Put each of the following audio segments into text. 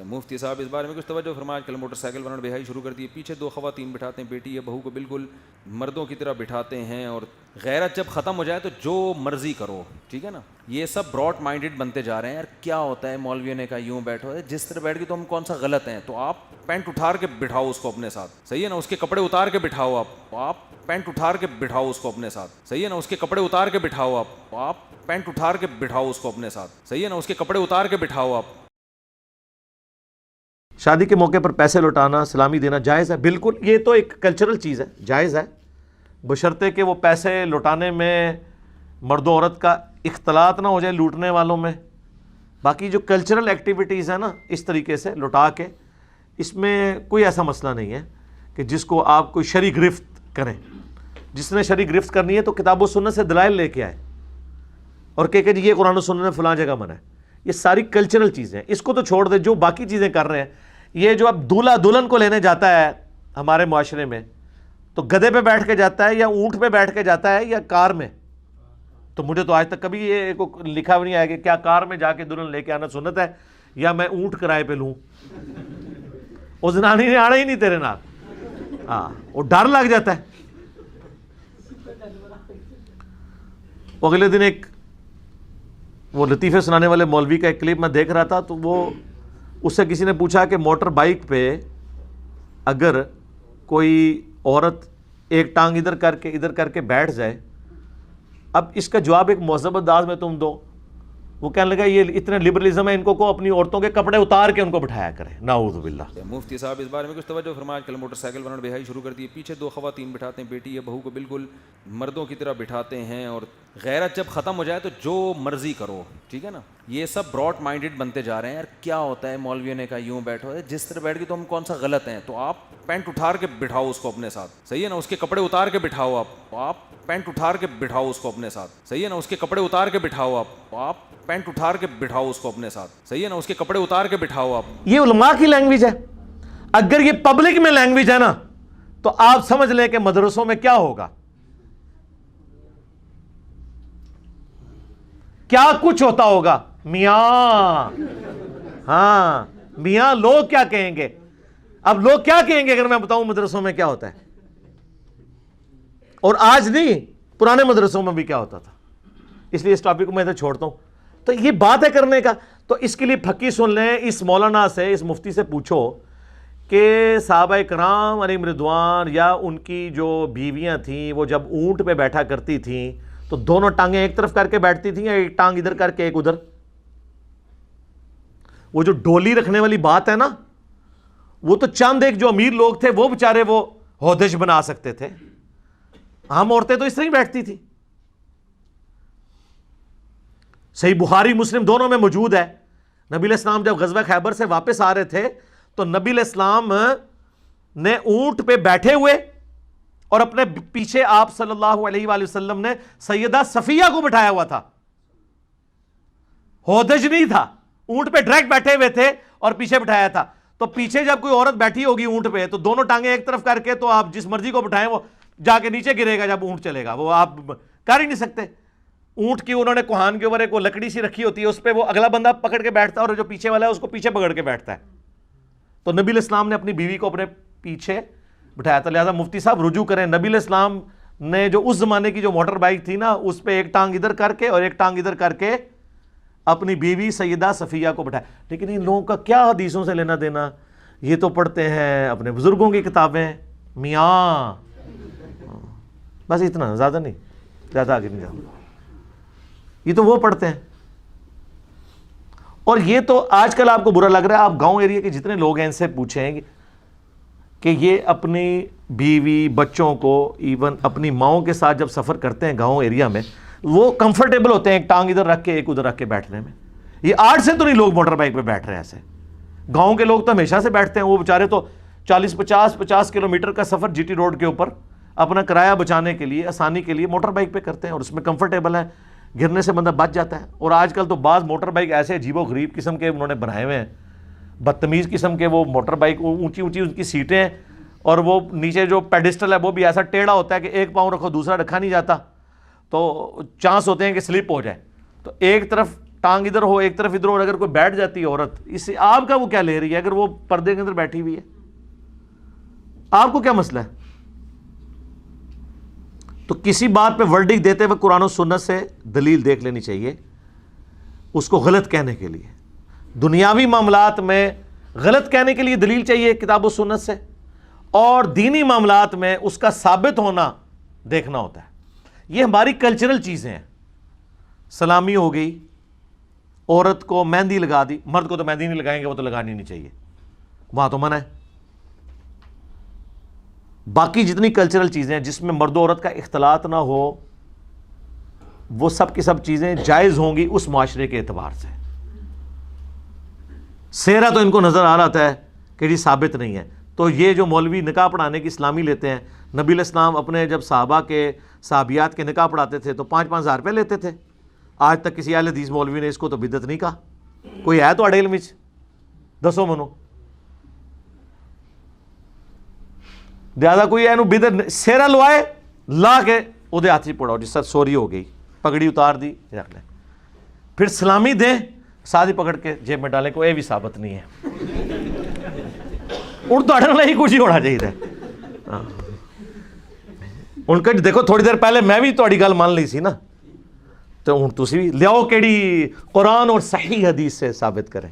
مفتی صاحب اس بارے میں کچھ توجہ فرمائیں. کل موٹر سائیکل والوں نے بہائی شروع کر دی ہے, پیچھے دو خواتین بٹھاتے ہیں, بیٹی یا بہو کو بالکل مردوں کی طرح بٹھاتے ہیں, اور غیرت جب ختم ہو جائے تو جو مرضی کرو, ٹھیک ہے نا. یہ سب براڈ مائنڈڈ بنتے جا رہے ہیں. یار کیا ہوتا ہے, مولویوں نے کہا یوں بیٹھو, جس طرح بیٹھ کے تو ہم کون سا غلط ہیں, تو آپ پینٹ اٹھار کے بٹھاؤ اس کو اپنے ساتھ, صحیح ہے نا. اس کے کپڑے اتار کے بٹھاؤ, آپ پینٹ اٹھار کے بٹھاؤ اس کو اپنے ساتھ, صحیح ہے نا. اس کے کپڑے اتار کے بٹھاؤ, آپ پینٹ اٹھار کے بٹھاؤ اس کو اپنے ساتھ, صحیح ہے نا. اس کے کپڑے اتار کے بٹھاؤ. آپ شادی کے موقع پر پیسے لوٹانا, سلامی دینا جائز ہے, بالکل. یہ تو ایک کلچرل چیز ہے, جائز ہے, بشرطے کہ وہ پیسے لوٹانے میں مرد و عورت کا اختلاط نہ ہو جائے لوٹنے والوں میں. باقی جو کلچرل ایکٹیویٹیز ہیں نا, اس طریقے سے لوٹا کے, اس میں کوئی ایسا مسئلہ نہیں ہے کہ جس کو آپ کوئی شرعی گرفت کریں. جس نے شرعی گرفت کرنی ہے تو کتاب و سنت سے دلائل لے کے آئے اور کہ جی یہ قرآن و سنت نے فلاں جگہ منع ہے. یہ ساری کلچرل چیزیں, اس کو تو چھوڑ دے. جو باقی چیزیں کر رہے ہیں, یہ جو اب دولہا دلہن کو لینے جاتا ہے ہمارے معاشرے میں, تو گدھے پہ بیٹھ کے جاتا ہے یا اونٹ پہ بیٹھ کے جاتا ہے یا کار میں. تو مجھے تو آج تک کبھی یہ لکھا بھی نہیں آیا کہ کیا کار میں جا کے دلہن لے کے آنا سنت ہے یا میں اونٹ کرائے پہ لوں. وہ زنانی نے آنا ہی نہیں تیرے نال, ہاں وہ ڈر لگ جاتا ہے. اگلے دن ایک وہ لطیفے سنانے والے مولوی کا ایک کلپ میں دیکھ رہا تھا, تو وہ اس سے کسی نے پوچھا کہ موٹر بائک پہ اگر کوئی عورت ایک ٹانگ ادھر کر کے بیٹھ جائے, اب اس کا جواب ایک مہذب انداز میں تم دو. وہ کہنے لگا یہ اتنے لبرلزم ہے, ان کو اپنی عورتوں کے کپڑے اتار کے ان کو بٹھایا کرے. نعوذ باللہ. مفتی صاحب اس بارے میں کچھ توجہ فرمائیں. کل موٹر سائیکل والوں نے بہائی شروع کر دی ہے, پیچھے دو خواتین بٹھاتے ہیں, بیٹی یا بہو کو بالکل مردوں کی طرح بٹھاتے ہیں, اور غیرت جب ختم ہو جائے تو جو مرضی کرو, ٹھیک ہے نا. یہ سب براڈ مائنڈڈ بنتے جا رہے ہیں. یار کیا ہوتا ہے, مولویوں نے کہا یوں بیٹھو, جس طرح بیٹھ کے تو ہم کون سا غلط ہیں, تو آپ پینٹ اٹھار کے بٹھاؤ اس کو اپنے ساتھ, صحیح ہے نا. اس کے کپڑے اتار کے بٹھاؤ, آپ پینٹ اٹھار کے بٹھاؤ اس کو اپنے ساتھ, صحیح ہے نا. اس کے کپڑے اتار کے بٹھاؤ, آپ پینٹ اٹھار کے بٹھاؤ اس کو اپنے ساتھ, صحیح ہے نا. اس کے کپڑے اتار کے بٹھاؤ. آپ یہ علماء کی لینگویج ہے. اگر یہ پبلک میں لینگویج ہے نا, تو آپ سمجھ لیں کہ مدرسوں میں کیا ہوگا, کیا کچھ ہوتا ہوگا. میاں, ہاں میاں, لوگ کیا کہیں گے. اب لوگ کیا کہیں گے اگر میں بتاؤں مدرسوں میں کیا ہوتا ہے, اور آج نہیں پرانے مدرسوں میں بھی کیا ہوتا تھا. اس لیے اس ٹاپک کو میں ادھر چھوڑتا ہوں. تو یہ بات ہے کرنے کا, تو اس کے لیے پھکی سن لیں. اس مولانا سے, اس مفتی سے پوچھو کہ صحابہ کرام علیہم رضوان یا ان کی جو بیویاں تھیں, وہ جب اونٹ پہ بیٹھا کرتی تھیں تو دونوں ٹانگیں ایک طرف کر کے بیٹھتی تھیں یا ایک ٹانگ ادھر کر کے ایک ادھر. وہ جو ڈولی رکھنے والی بات ہے نا, وہ تو چند ایک جو امیر لوگ تھے وہ بےچارے وہ ہودج بنا سکتے تھے. عام عورتیں تو اس طرح ہی بیٹھتی تھی. صحیح بخاری مسلم دونوں میں موجود ہے. نبی علیہ السلام جب غزوہ خیبر سے واپس آ رہے تھے تو نبی علیہ السلام نے اونٹ پہ بیٹھے ہوئے اور اپنے پیچھے آپ صلی اللہ علیہ وآلہ وسلم نے سیدہ صفیہ کو بٹھایا ہوا تھا. ہودج نہیں تھا, اونٹ پہ ڈائریکٹ بیٹھے ہوئے تھے اور پیچھے بٹھایا تھا. تو پیچھے جب کوئی عورت بیٹھی ہوگی اونٹ پہ تو دونوں ٹانگیں ایک طرف کر کے, تو آپ جس مرضی کو بٹھائیں وہ جا کے نیچے گرے گا جب اونٹ چلے گا. وہ آپ کر ہی نہیں سکتے. اونٹ کی انہوں نے کوہان کے اوپر ایک لکڑی سی رکھی ہوتی ہے, اس پہ وہ اگلا بندہ پکڑ کے بیٹھتا ہے اور جو پیچھے والا ہے اس کو پیچھے پکڑ کے بیٹھتا ہے. تو نبی علیہ السلام نے اپنی بیوی کو اپنے پیچھے بٹھایا تھا. لہٰذا مفتی صاحب رجوع کریں, نبی علیہ السلام نے جو اس زمانے کی جو موٹر بائک تھی نا, اس پہ ایک ٹانگ ادھر کر کے اور ایک ٹانگ ادھر کر کے اپنی بیوی سیدہ صفیہ کو بٹھایا. لیکن ان لوگوں کا کیا حدیثوں سے لینا دینا, یہ تو پڑھتے ہیں اپنے بزرگوں کی کتابیں. میاں بس اتنا, زیادہ نہیں, زیادہ آگے نہیں جاؤ. یہ تو وہ پڑھتے ہیں. اور یہ تو آج کل آپ کو برا لگ رہا ہے, آپ گاؤں ایریا کے جتنے لوگ ہیں ان سے پوچھیں کہ یہ اپنی بیوی بچوں کو ایون اپنی ماؤں کے ساتھ جب سفر کرتے ہیں گاؤں ایریا میں, وہ کمفرٹیبل ہوتے ہیں ایک ٹانگ ادھر رکھ کے ایک ادھر رکھ کے بیٹھنے میں. یہ آج سے تو نہیں لوگ موٹر بائک پہ بیٹھ رہے ہیں ایسے. گاؤں کے لوگ تو ہمیشہ سے بیٹھتے ہیں. وہ بیچارے تو 40-50 کلومیٹر کا سفر جی ٹی روڈ کے اوپر اپنا کرایہ بچانے کے لیے, آسانی کے لیے موٹر بائک پہ کرتے ہیں, اور اس میں کمفرٹیبل ہے, گرنے سے بندہ بچ جاتا ہے. اور آج کل تو بعض موٹر بائک ایسے عجیب و غریب قسم کے انہوں نے بنائے ہوئے ہیں, بدتمیز قسم کے. وہ موٹر بائک اونچی اونچی ان کی سیٹیں ہیں, اور وہ نیچے جو پیڈسٹل ہے وہ بھی ایسا ٹیڑھا ہوتا ہے کہ ایک پاؤں رکھو دوسرا رکھا نہیں جاتا, تو چانس ہوتے ہیں کہ سلپ ہو جائے. تو ایک طرف ٹانگ ادھر ہو ایک طرف ادھر ہو, اور اگر کوئی بیٹھ جاتی ہے عورت, اس سے آپ کا وہ کیا لے رہی ہے؟ اگر وہ پردے کے اندر بیٹھی ہوئی ہے آپ کو کیا مسئلہ ہے؟ تو کسی بات پہ ورڈکٹ دیتے ہوئے قرآن و سنت سے دلیل دیکھ لینی چاہیے اس کو غلط کہنے کے لیے. دنیاوی معاملات میں غلط کہنے کے لیے دلیل چاہیے کتاب و سنت سے, اور دینی معاملات میں اس کا ثابت ہونا دیکھنا ہوتا ہے. یہ ہماری کلچرل چیزیں ہیں. سلامی ہو گئی, عورت کو مہندی لگا دی, مرد کو تو مہندی نہیں لگائیں گے, وہ تو لگانی نہیں چاہیے, وہاں تو منع ہے. باقی جتنی کلچرل چیزیں ہیں جس میں مرد و عورت کا اختلاط نہ ہو, وہ سب کی سب چیزیں جائز ہوں گی اس معاشرے کے اعتبار سے. سیرا تو ان کو نظر آ رہا ہے کہ جی ثابت نہیں ہے. تو یہ جو مولوی نکاح پڑھانے کی اسلامی لیتے ہیں, نبی علیہ السلام اپنے جب صحابہ کے صحابیات کے نکاح پڑھاتے تھے تو 5-5 ہزار روپے لیتے تھے. آج تک کسی اہل حدیث مولوی نے اس کو تو بدعت نہیں کہا. کوئی ہے تو اڑے علم وچ دسو منو, زیادہ کوئی ہے بدعت سیرا لوائے لا کے وہ ہاتھ پڑاؤ جس سے سوری ہو گئی, پگڑی اتار دی رکھ لیں, پھر سلامی دیں ساتھ ہی پکڑ کے جیب میں ڈالیں, کو یہ بھی ثابت نہیں ہے. ان تو اڑنا ہی کچھ ہی ہونا چاہیے. ان کا دیکھو تھوڑی دیر پہلے میں بھی تھوڑی گل مان لی سی نا, تو ہوں تسی بھی لیاؤ کیڑی قرآن اور صحیح حدیث سے ثابت کریں.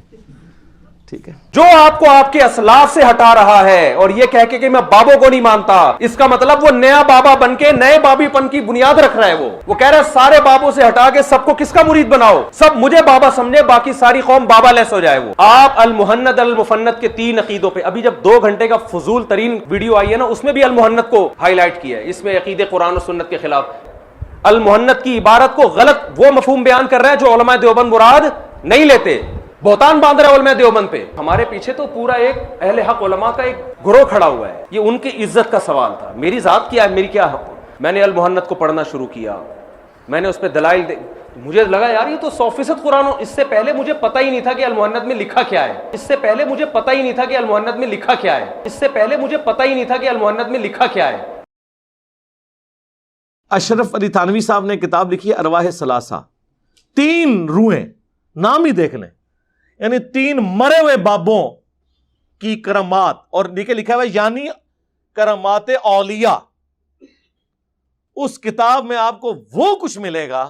ٹھیک ہے, جو آپ کو آپ کے اسلاف سے ہٹا رہا ہے اور یہ کہہ کے کہ میں بابوں کو نہیں مانتا, اس کا مطلب وہ نیا بابا بن کے نئے بابی پن کی بنیاد رکھ رہا ہے. وہ کہہ رہا ہے سارے بابوں سے ہٹا کے سب کو کس کا مرید بناؤ, سب مجھے بابا سمجھے, باقی ساری قوم بابا لیس ہو جائے. وہ آپ المحند المفند کے 3 عقیدوں پہ ابھی جب 2 گھنٹے کا فضول ترین ویڈیو آئی ہے نا, اس میں بھی المحند کو ہائی لائٹ کیا ہے. اس میں عقیدے قرآن و سنت کے خلاف المحند کی عبارت کو غلط وہ مفہوم بیان کر رہا ہے جو علماء دیوبند مراد نہیں لیتے. بہتان باندھ رہا ہے علماء دیوبند پہ. ہمارے پیچھے تو پورا ایک اہل حق علماء کا ایک گروہ کھڑا ہوا ہے. یہ ان کی عزت کا سوال تھا. میری ذات کیا ہے, میری کیا حق. میں نے المحند کو پڑھنا شروع کیا, میں نے اس پہ دلائل مجھے لگا یار یہ تو 100% قرآن. اس سے پہلے مجھے پتہ ہی نہیں تھا کہ المحند میں لکھا کیا ہے. اس سے پہلے مجھے پتہ ہی نہیں تھا کہ المحند میں لکھا کیا ہے. اس سے پہلے مجھے پتہ ہی نہیں تھا کہ المحند میں لکھا کیا ہے. اشرف علی تھانوی صاحب نے کتاب لکھی ہے ارواح ثلاثہ, 3 روحیں, نام ہی دیکھ لیں, یعنی 3 مرے ہوئے بابوں کی کرامات, اور نیچے لکھا ہوا یعنی کرامات اولیاء. اس کتاب میں آپ کو وہ کچھ ملے گا.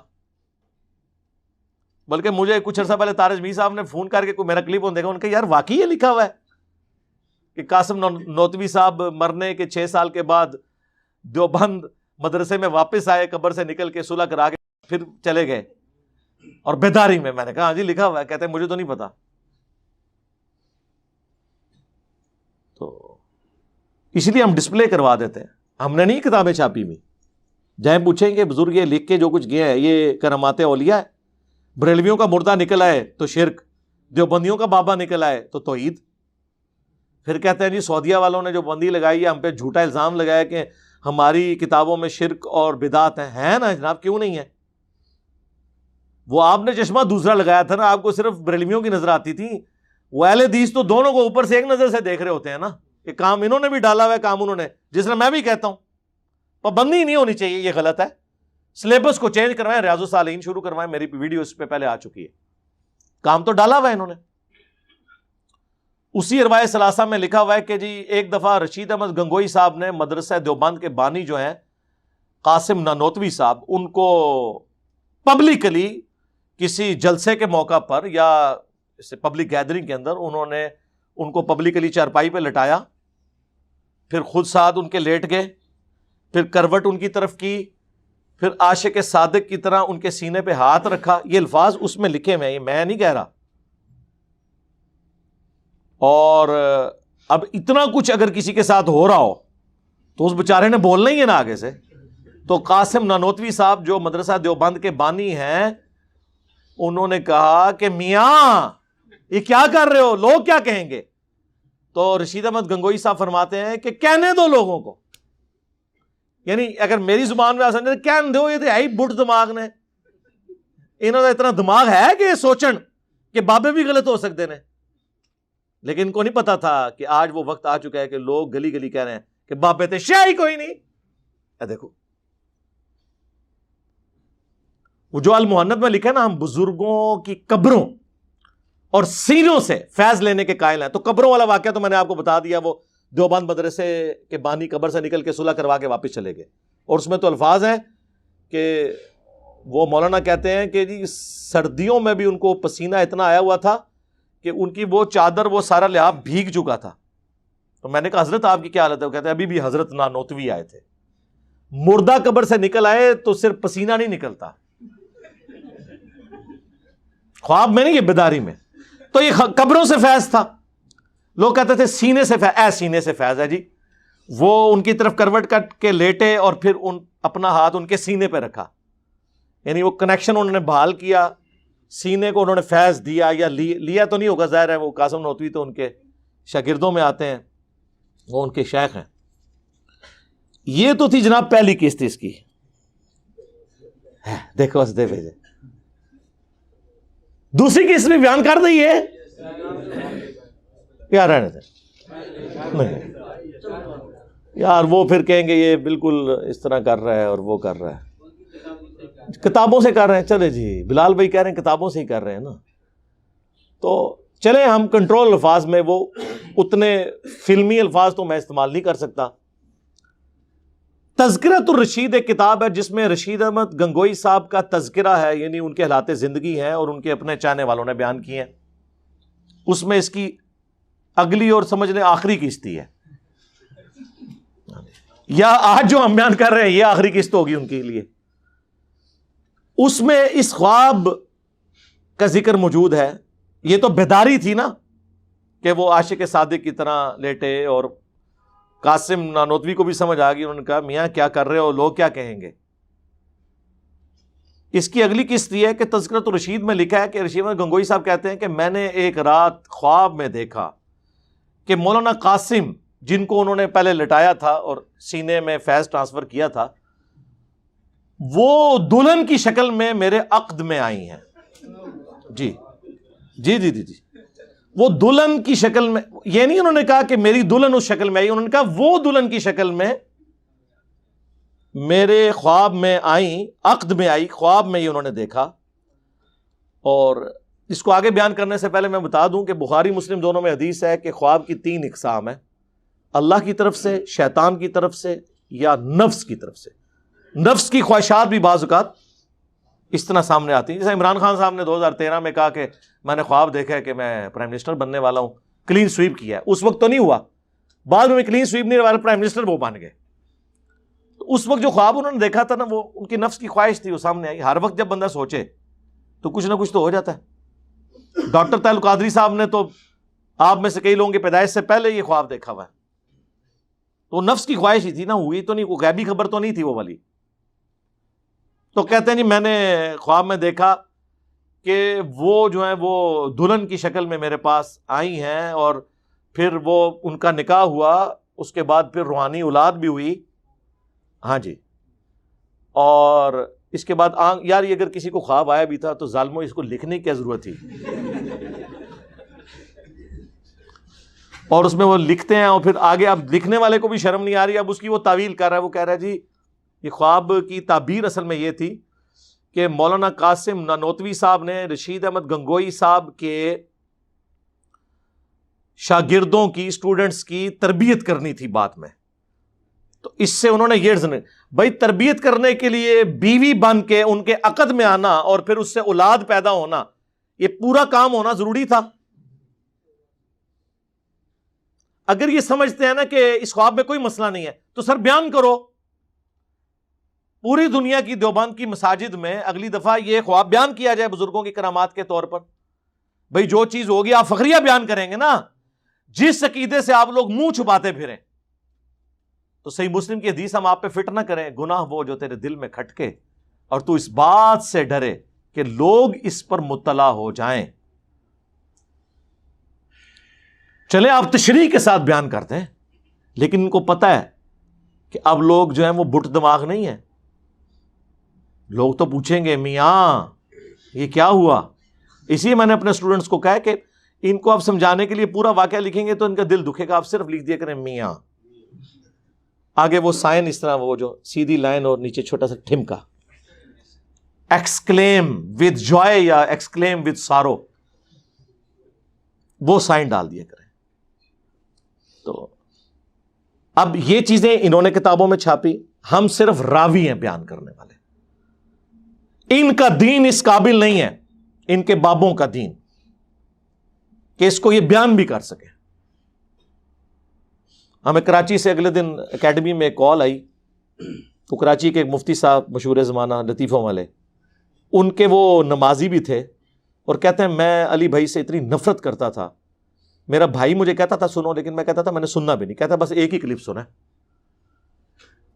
بلکہ مجھے کچھ عرصہ پہلے طارق میر صاحب نے فون کر کے کوئی میرا کلپ دیکھا, ان کا یار واقعی یہ لکھا ہوا ہے کہ قاسم نوتوی صاحب مرنے کے 6 سال کے بعد دیوبند مدرسے میں واپس آئے, قبر سے نکل کے صلح کرا کے پھر چلے گئے, اور بیداری میں. میں نے کہا ہاں جی لکھا ہوا ہے. کہتے ہیں مجھے تو نہیں پتا. تو اس لیے ہم ڈسپلے کروا دیتے ہیں, ہم نے نہیں کتابیں چھاپی ہوئی. جائیں پوچھیں کہ بزرگ یہ لکھ کے جو کچھ گیا ہے یہ کرامات اولیاء ہے. بریلویوں کا مردہ نکل آئے تو شرک, دیوبندیوں کا بابا نکل آئے تو توحید. پھر کہتے ہیں جی سعودیہ والوں نے جو بندی لگائی ہے, ہم پہ جھوٹا الزام لگایا کہ ہماری کتابوں میں شرک اور بدعت ہیں نا جناب, کیوں نہیں ہے؟ وہ آپ نے چشمہ دوسرا لگایا تھا نا, آپ کو صرف بریلویوں کی نظر آتی تھی. وہ اہل حدیث تو دونوں کو اوپر سے ایک نظر سے دیکھ رہے ہوتے ہیں نا, کہ کام انہوں نے بھی ڈالا ہوا ہے, کام انہوں نے, جس طرح میں بھی کہتا ہوں پابندی نہیں ہونی چاہیے, یہ غلط ہے. سلیبس کو چینج کروائیں, ریاض الصالحین شروع کروائیں, میری ویڈیو اس پہ پہلے آ چکی ہے. کام تو ڈالا ہوا ہے انہوں نے. اسی ارواح ثلاثہ میں لکھا ہوا ہے کہ جی ایک دفعہ رشید احمد گنگوئی صاحب نے مدرسہ دیوبند کے بانی جو ہیں قاسم نانوتوی صاحب, ان کو پبلکلی کسی جلسے کے موقع پر یا پبلک گیدرنگ کے اندر انہوں نے ان کو پبلکلی چارپائی پہ لٹایا, پھر خود ساتھ ان کے لیٹ گئے, پھر کروٹ ان کی طرف کی, پھر عاشق صادق کی طرح ان کے سینے پہ ہاتھ رکھا. یہ الفاظ اس میں لکھے ہوئے ہیں, یہ میں نہیں کہہ رہا. اور اب اتنا کچھ اگر کسی کے ساتھ ہو رہا ہو تو اس بیچارے نے بولنا ہی ہے نا آگے سے. تو قاسم نانوتوی صاحب جو مدرسہ دیوبند کے بانی ہیں, انہوں نے کہا کہ میاں یہ کیا کر رہے ہو, لوگ کیا کہیں گے؟ تو رشید احمد گنگوئی صاحب فرماتے ہیں کہ کہنے دو لوگوں کو, یعنی اگر میری زبان میں آ سکتے کہنے دو, یہ تو ہے ہی بٹ دماغ نے, انہوں نے اتنا دماغ ہے کہ یہ سوچن کہ بابے بھی غلط ہو سکتے ہیں. لیکن ان کو نہیں پتا تھا کہ آج وہ وقت آ چکا ہے کہ لوگ گلی گلی کہہ رہے ہیں کہ بابے تھے, شاہی کوئی نہیں. دیکھو وہ جو المحنت میں لکھا ہے نا، ہم بزرگوں کی قبروں اور سینوں سے فیض لینے کے قائل ہیں. تو قبروں والا واقعہ تو میں نے آپ کو بتا دیا، وہ دیوبند مدرسے کے بانی قبر سے نکل کے صلح کروا کے واپس چلے گئے. اور اس میں تو الفاظ ہیں کہ وہ مولانا کہتے ہیں کہ جی سردیوں میں بھی ان کو پسینہ اتنا آیا ہوا تھا کہ ان کی وہ چادر، وہ سارا لحاف بھیگ چکا تھا. تو میں نے کہا حضرت آپ کی کیا حالت ہے؟ وہ کہتے ہیں ابھی بھی حضرت نانوتوی آئے تھے، مردہ قبر سے نکل آئے تو صرف پسینہ نہیں نکلتا، خواب میں نہیں، یہ بیداری میں. تو یہ قبروں سے فیض تھا. لوگ کہتے تھے سینے سے فیض، سینے سے فیض ہے جی. وہ ان کی طرف کروٹ کر کے لیٹے اور پھر اپنا ہاتھ ان کے سینے پہ رکھا، یعنی وہ کنیکشن انہوں نے بحال کیا، سینے کو انہوں نے فیض دیا. یا لیا تو نہیں ہوگا، ظاہر ہے وہ قاسم نانوتوی تو ان کے شاگردوں میں آتے ہیں، وہ ان کے شیخ ہیں. یہ تو تھی جناب پہلی قسط اس کی. دیکھو اس دے بھیجے دوسری قسط بھی بیان کر دئیے یار، رہنے دیں. نہیں یار، وہ پھر کہیں گے یہ بالکل اس طرح کر رہا ہے اور وہ کر رہا ہے، کتابوں سے کر رہے ہیں. چلے جی، بلال بھائی کہہ رہے ہیں کتابوں سے ہی کر رہے ہیں نا، تو چلے ہم کنٹرول الفاظ میں، وہ اتنے فلمی الفاظ تو میں استعمال نہیں کر سکتا. تذکرۃ الرشید ایک کتاب ہے جس میں رشید احمد گنگوئی صاحب کا تذکرہ ہے، یعنی ان کے حالات زندگی ہیں اور ان کے اپنے چاہنے والوں نے بیان کیے ہیں. اس میں اس کی اگلی اور سمجھ لیں آخری قسط ہی ہے، یا آج جو ہم بیان کر رہے ہیں یہ آخری قسط ہوگی ان کے لیے. اس میں اس خواب کا ذکر موجود ہے. یہ تو بیداری تھی نا کہ وہ عاشق صادق کی طرح لیٹے، اور قاسم نانوتوی کو بھی سمجھ آ گئی. انہوں نے کہا میاں کیا کر رہے ہو، لوگ کیا کہیں گے. اس کی اگلی قسط یہ ہے کہ تذکرۃ الرشید میں لکھا ہے کہ رشید احمد گنگوئی صاحب کہتے ہیں کہ میں نے ایک رات خواب میں دیکھا کہ مولانا قاسم، جن کو انہوں نے پہلے لٹایا تھا اور سینے میں فیض ٹرانسفر کیا تھا، وہ دلہن کی شکل میں میرے عقد میں آئی ہیں. جی جی جی جی جی، وہ دلہن کی شکل میں، یہ نہیں انہوں نے کہا کہ میری دلہن اس شکل میں آئی، انہوں نے کہا وہ دلہن کی شکل میں میرے خواب میں آئیں، عقد میں آئی، خواب میں ہی انہوں نے دیکھا. اور اس کو آگے بیان کرنے سے پہلے میں بتا دوں کہ بخاری مسلم دونوں میں حدیث ہے کہ خواب کی 3 اقسام ہیں: اللہ کی طرف سے، شیطان کی طرف سے، یا نفس کی طرف سے. نفس کی خواہشات بھی بعض اوقات اس طرح سامنے آتی ہیں. جیسے عمران خان صاحب نے 2013 میں کہا کہ میں نے خواب دیکھا ہے کہ میں پرائم منسٹر بننے والا ہوں، کلین سویپ کیا ہے. اس وقت تو نہیں ہوا، بعد میں کلین سویپ نہیں ہوا، پرائم منسٹر وہ بن گئے. تو اس وقت جو خواب انہوں نے دیکھا تھا نا، وہ ان کی نفس کی خواہش تھی، وہ سامنے آئی. ہر وقت جب بندہ سوچے تو کچھ نہ کچھ تو ہو جاتا ہے. ڈاکٹر طاہر القادری صاحب نے تو آپ میں سے کئی لوگوں کی پیدائش سے پہلے یہ خواب دیکھا ہوا ہے. تو نفس کی خواہش ہی تھی نا، ہوئی تو نہیں، کوئی غیبی خبر تو نہیں تھی وہ والی. تو کہتے ہیں جی میں نے خواب میں دیکھا کہ وہ جو ہیں وہ دلہن کی شکل میں میرے پاس آئی ہیں، اور پھر وہ ان کا نکاح ہوا، اس کے بعد پھر روحانی اولاد بھی ہوئی. ہاں جی. اور اس کے بعد یار یہ اگر کسی کو خواب آیا بھی تھا تو ظالموں اس کو لکھنے کی کیا ضرورت تھی. اور اس میں وہ لکھتے ہیں، اور پھر آگے اب لکھنے والے کو بھی شرم نہیں آ رہی، اب اس کی وہ تعویل کر رہا ہے. وہ کہہ رہا ہے جی یہ خواب کی تعبیر اصل میں یہ تھی کہ مولانا قاسم نانوتوی صاحب نے رشید احمد گنگوئی صاحب کے شاگردوں کی، اسٹوڈنٹس کی تربیت کرنی تھی بات میں. تو اس سے انہوں نے یہ بھائی تربیت کرنے کے لیے بیوی بن کے ان کے عقد میں آنا اور پھر اس سے اولاد پیدا ہونا، یہ پورا کام ہونا ضروری تھا. اگر یہ سمجھتے ہیں نا کہ اس خواب میں کوئی مسئلہ نہیں ہے تو سر بیان کرو. پوری دنیا کی دیوبند کی مساجد میں اگلی دفعہ یہ خواب بیان کیا جائے بزرگوں کی کرامات کے طور پر. بھئی جو چیز ہوگی آپ فخریہ بیان کریں گے نا. جس عقیدے سے آپ لوگ منہ چھپاتے پھریں تو صحیح مسلم کی حدیث ہم آپ پہ فٹ نہ کریں، گناہ وہ جو تیرے دل میں کھٹکے اور تو اس بات سے ڈرے کہ لوگ اس پر مطلع ہو جائیں. چلے آپ تشریح کے ساتھ بیان کرتے ہیں، لیکن ان کو پتہ ہے کہ اب لوگ جو ہیں وہ بٹ دماغ نہیں ہے. لوگ تو پوچھیں گے میاں یہ کیا ہوا. اسی میں نے اپنے اسٹوڈنٹس کو کہا کہ ان کو آپ سمجھانے کے لیے پورا واقعہ لکھیں گے تو ان کا دل دکھے گا. آپ صرف لکھ دیا کریں میاں، آگے وہ سائن اس طرح، وہ جو سیدھی لائن اور نیچے چھوٹا سا ٹھمکا. ایکسکلیم ود جوائے یا ایکسکلیم ود سارو، وہ سائن ڈال دیا کریں. تو اب یہ چیزیں انہوں نے کتابوں میں چھاپی، ہم صرف راوی ہیں بیان کرنے والے. ان کا دین اس قابل نہیں ہے، ان کے بابوں کا دین، کہ اس کو یہ بیان بھی کر سکے. ہمیں کراچی سے اگلے دن اکیڈمی میں ایک کال آئی، تو کراچی کے ایک مفتی صاحب مشہور زمانہ لطیفوں والے، ان کے وہ نمازی بھی تھے، اور کہتے ہیں میں علی بھائی سے اتنی نفرت کرتا تھا، میرا بھائی مجھے کہتا تھا سنو، لیکن میں کہتا تھا میں نے سننا بھی نہیں، کہتا بس ایک ہی کلپ سنا.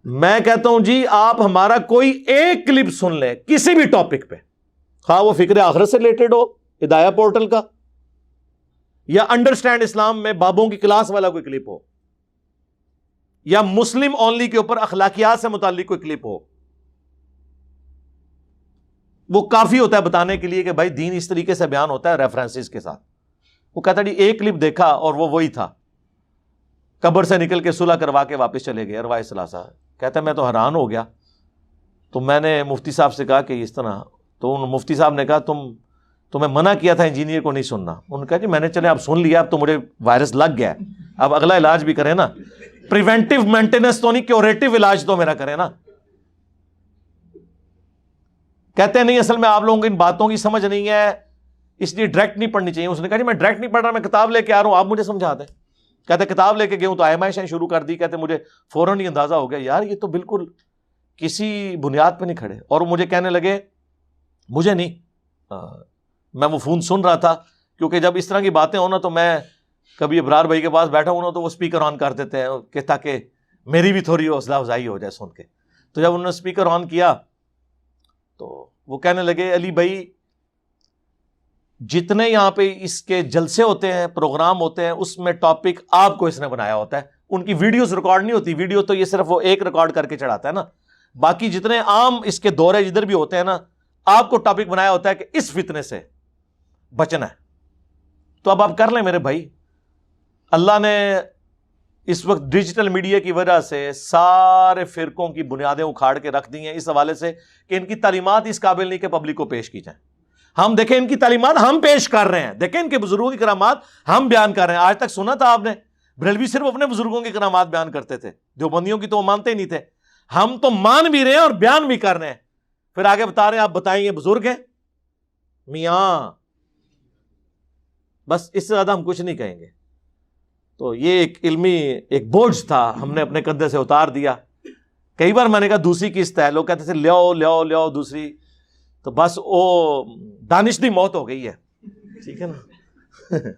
میں کہتا ہوں جی آپ ہمارا کوئی ایک کلپ سن لیں کسی بھی ٹاپک پہ، خواہ وہ فکر آخرت سے ریلیٹڈ ہو ہدایہ پورٹل کا، یا انڈرسٹینڈ اسلام میں بابوں کی کلاس والا کوئی کلپ ہو، یا مسلم اونلی کے اوپر اخلاقیات سے متعلق کوئی کلپ ہو، وہ کافی ہوتا ہے بتانے کے لیے کہ بھائی دین اس طریقے سے بیان ہوتا ہے ریفرنسز کے ساتھ. وہ کہتا جی ایک کلپ دیکھا اور وہ وہی تھا، قبر سے نکل کے صلح کروا کے واپس چلے گئے ارواح ثلاثہ. کہتا ہے میں تو حیران ہو گیا، تو میں نے مفتی صاحب سے کہا کہ اس طرح، تو مفتی صاحب نے کہا تمہیں منع کیا تھا انجینئر کو نہیں سننا. انہوں نے کہا جی میں نے چلے اب سن لیا، اب تو مجھے وائرس لگ گیا ہے، اب اگلا علاج بھی کریں نا، پریونٹیو مینٹیننس تو نہیں، کیوریٹو علاج تو میرا کریں نا. کہتے ہیں نہیں اصل میں آپ لوگوں کو ان باتوں کی سمجھ نہیں ہے، اس لیے ڈائریکٹ نہیں پڑھنی چاہیے. اس نے کہا جی میں ڈائریکٹ نہیں پڑھ رہا، میں کتاب لے کے آ رہا ہوں، آپ مجھے سمجھا دیں. کہتے کتاب لے کے گئے ہوں تو آئمائشیں شروع کر دی. کہتے مجھے فوراً ہی اندازہ ہو گیا یار یہ تو بالکل کسی بنیاد پہ نہیں کھڑے. اور مجھے کہنے لگے مجھے نہیں، میں وہ فون سن رہا تھا، کیونکہ جب اس طرح کی باتیں ہوں نا تو میں کبھی ابرار بھائی کے پاس بیٹھا ہوں نا تو وہ اسپیکر آن کر دیتے ہیں کہ تاکہ میری بھی تھوڑی حوصلہ افزائی ہو جائے سن کے. تو جب انہوں نے اسپیکر آن کیا تو وہ کہنے لگے علی بھائی جتنے یہاں پہ اس کے جلسے ہوتے ہیں، پروگرام ہوتے ہیں، اس میں ٹاپک آپ کو اس نے بنایا ہوتا ہے. ان کی ویڈیوز ریکارڈ نہیں ہوتی، ویڈیو تو یہ صرف وہ ایک ریکارڈ کر کے چڑھاتا ہے نا، باقی جتنے عام اس کے دورے جدھر بھی ہوتے ہیں نا، آپ کو ٹاپک بنایا ہوتا ہے کہ اس فتنے سے بچنا ہے. تو اب آپ کر لیں میرے بھائی، اللہ نے اس وقت ڈیجیٹل میڈیا کی وجہ سے سارے فرقوں کی بنیادیں اکھاڑ کے رکھ دی ہیں اس حوالے سے کہ ان کی تعلیمات اس قابل نہیں کہ پبلک کو پیش کی جائیں. ہم دیکھیں ان کی تعلیمات ہم پیش کر رہے ہیں، دیکھیں ان کے بزرگوں کی کرامات ہم بیان کر رہے ہیں. آج تک سنا تھا آپ نے بریلوی صرف اپنے بزرگوں کی کرامات بیان کرتے تھے، دیوبندیوں کی تو وہ مانتے ہی نہیں تھے. ہم تو مان بھی رہے ہیں اور بیان بھی کر رہے ہیں، پھر آگے بتا رہے ہیں آپ بتائیں یہ بزرگ ہیں میاں، بس اس سے زیادہ ہم کچھ نہیں کہیں گے. تو یہ ایک علمی ایک بوجھ تھا، ہم نے اپنے کندھے سے اتار دیا. کئی بار میں نے کہا دوسری قسط ہے، لوگ کہتے تھے لیاؤ دوسری، تو بس وہ دانش دی موت ہو گئی ہے. ٹھیک ہے نا.